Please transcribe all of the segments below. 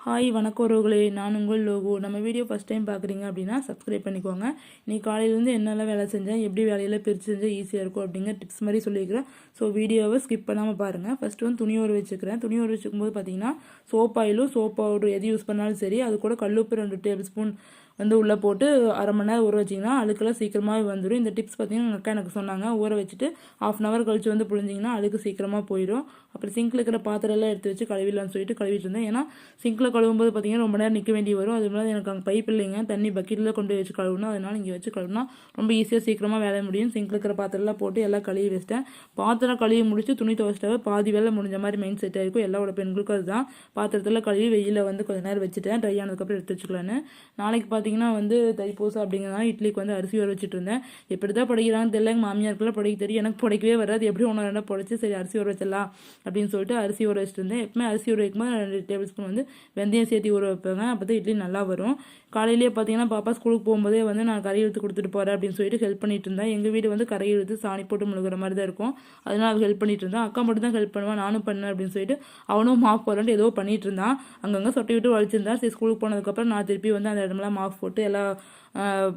Hi வணக்கம் உறவுகளே, நான் உங்கள் லோகோ. நம்ம வீடியோ ஃபஸ்ட் டைம் பார்க்குறீங்க அப்படின்னா சப்ஸ்கிரைப் பண்ணிக்கோங்க. இன்றைக்கி காலையிலேருந்து என்னெல்லாம் வேலை செஞ்சேன், எப்படி வேலையில் பிரித்து செஞ்சால் ஈஸியாக இருக்கும் அப்படிங்கிற டிப்ஸ் மாதிரி சொல்லியிருக்கிறேன். ஸோ வீடியோவை ஸ்கிப் பண்ணாமல் பாருங்கள். ஃபஸ்ட்டு வந்து துணி ஊற வச்சுக்கிறேன். துணி ஊற வச்சுக்கும்போது பார்த்தீங்கன்னா சோப் ஆயிலும் சோப் பவுடர் எது யூஸ் பண்ணாலும் சரி, அது கூட கல்லுப்பு 2 டேபிள் ஸ்பூன் வந்து உள்ளே போட்டு அரை மணி நேரம் ஊற வச்சிங்கன்னா அழுக்கெல்லாம் சீக்கிரமாக வந்துடும். இந்த டிப்ஸ் பார்த்தீங்கன்னா எங்கள் அக்கா எனக்கு சொன்னாங்க. ஊற வச்சுட்டு 1/2 hour கழிச்சு வந்து புழிஞ்சிங்கன்னா அழுக்கு சீக்கிரமாக போயிடும். அப்புறம் சிங்கில் இருக்கிற பாத்திரம்லாம் எடுத்து வச்சு கழுவிடலான்னு சொல்லிட்டு கழுவிட்டு இருந்தேன். ஏன்னா சிங்கில் கழுவும்போது பார்த்தீங்கன்னா ரொம்ப நேரம் நிற்க வேண்டி வரும். அது மாதிரி எனக்கு அங்கே பைப் இல்லைங்க, தண்ணி பக்கெட்டில் கொண்டு வச்சு கழுவணும். அதனால் இங்கே வச்சு கழுவுனா ரொம்ப ஈஸியாக சீக்கிரமாக வேலை முடியும். சிங்கில் இருக்கிற பாத்திரம்லாம் போட்டு எல்லாம் கழுவி வச்சிட்டேன். பாத்திரம் கழுவி முடிச்சு துணி துவைச்சிட்டாவே பாதி வேலை முடிஞ்ச மாதிரி மைண்ட் செட் ஆகிருக்கும். எல்லாரோட பெண்களுக்கும் அதுதான். பாத்திரத்தில் கழுவி வெயிலில் வந்து கொஞ்சம் நேரம் வச்சுட்டேன். ட்ரை ஆனதுக்கப்புறம் எடுத்து வச்சுக்கலான்னு. நாளைக்கு பார்த்தீங்கன்னா வந்து தைப்பூசம் அப்படிங்கிறதுனால இட்லிக்கு வந்து அரிசி ஊற வச்சுட்டு இருந்தேன். எப்படி தான் படிக்கிறாங்கன்னு தெரியல. எங்கள் மாமியாருக்குலாம் படிக்க தெரியும், எனக்கு படிக்கவே வராது. எப்படி 1-2 படிச்சு சரி அரிசி ஊற வச்சிடலாம் அப்படின்னு சொல்லிட்டு அரிசி ஊற வச்சுட்டு இருந்தேன். எப்பவுமே அரிசி ஊற வைக்கும்போது 2 டேபிள் ஸ்பூன் வந்து வெந்தயம் சேர்த்து ஊற வைப்பேங்க. அப்போ தான் இட்லி நல்லா வரும். காலையிலேயே பார்த்தீங்கன்னா பாப்பா ஸ்கூலுக்கு போகும்போதே வந்து நான் கறி இழுத்து கொடுத்துட்டு போகிறேன் அப்படின்னு சொல்லிட்டு ஹெல்ப் பண்ணிட்டு இருந்தேன். எங்கள் வீடு வந்து கறி இழுத்து சாணி போட்டு முழுகிற மாதிரி தான் இருக்கும். அதனால் அவள் ஹெல்ப் பண்ணிட்டு இருந்தான். அக்கா மட்டும் தான் ஹெல்ப் பண்ணுவான், நானும் பண்ணேன் அப்படின்னு சொல்லிட்டு அவனும் மாஃப் போடலான்ட்டு ஏதோ பண்ணிட்டு இருந்தான். அங்கங்கே சொட்டை விட்டு வலிச்சிருந்தான். சரி ஸ்கூலுக்கு போனதுக்கப்புறம் நான் திருப்பி வந்து அந்த இடமெல்லாம் மாஃப் போட்டு எல்லாம்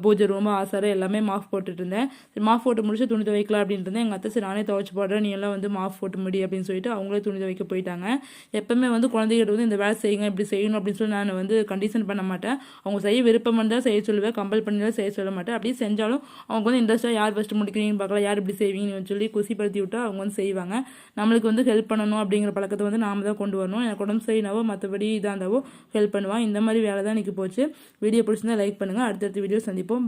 பூஜை ரூம் ஆசாரம் எல்லாமே மாஃப் போட்டுட்டு இருந்தேன். சரி மாஃப் போட்டு முடிச்சு துணி துவைக்கலாம் அப்படின்ட்டு இருந்தேன். எங்கள் அத்தை சரி நானே துவைச்சு போடுறேன், நீ எல்லாம் வந்து மாஃப் போட்டு முடி அப்படின்னு சொல்லிட்டு அவங்களே துணி துவைக்க போயிட்டாங்க. எப்பவுமே வந்து குழந்தைகிட்ட வந்து இந்த வேலை செய்யுங்க, இப்படி செய்யணும் அப்படின்னு சொல்லி நான் வந்து கண்டிஷன் பண்ண மாட்டேன். அவங்க செய்ய விருப்பம் இருந்தால் செய்ய சொல்லுவேன், கம்பல் பண்ணி செய்ய சொல்ல மாட்டேன். அப்படியே செஞ்சாலும் அவங்க வந்து இன்ட்ரெஸ்ட்டாக யார் ஃபஸ்ட்டு முடிக்கிறீங்கன்னு பார்க்கலாம், யார் இப்படி செய்வீங்கன்னு சொல்லி குசிப்படுத்தி விட்டால் அவங்க வந்து செய்வாங்க. நம்மளுக்கு வந்து ஹெல்ப் பண்ணணும் அப்படிங்கிற பழக்கத்தை வந்து நாம தான் கொண்டு வரணும். எனக்கு உடம்பு செய்யினாவோ மற்றபடி இதாக இருந்தாவோ ஹெல்ப் பண்ணுவான். இந்த மாதிரி வேலை தான் இன்றைக்கி போச்சு. வீடியோ பிடிச்சிருந்தா லைக் பண்ணுங்கள். அடுத்தடுத்த வீடியோ சந்திப்போம்.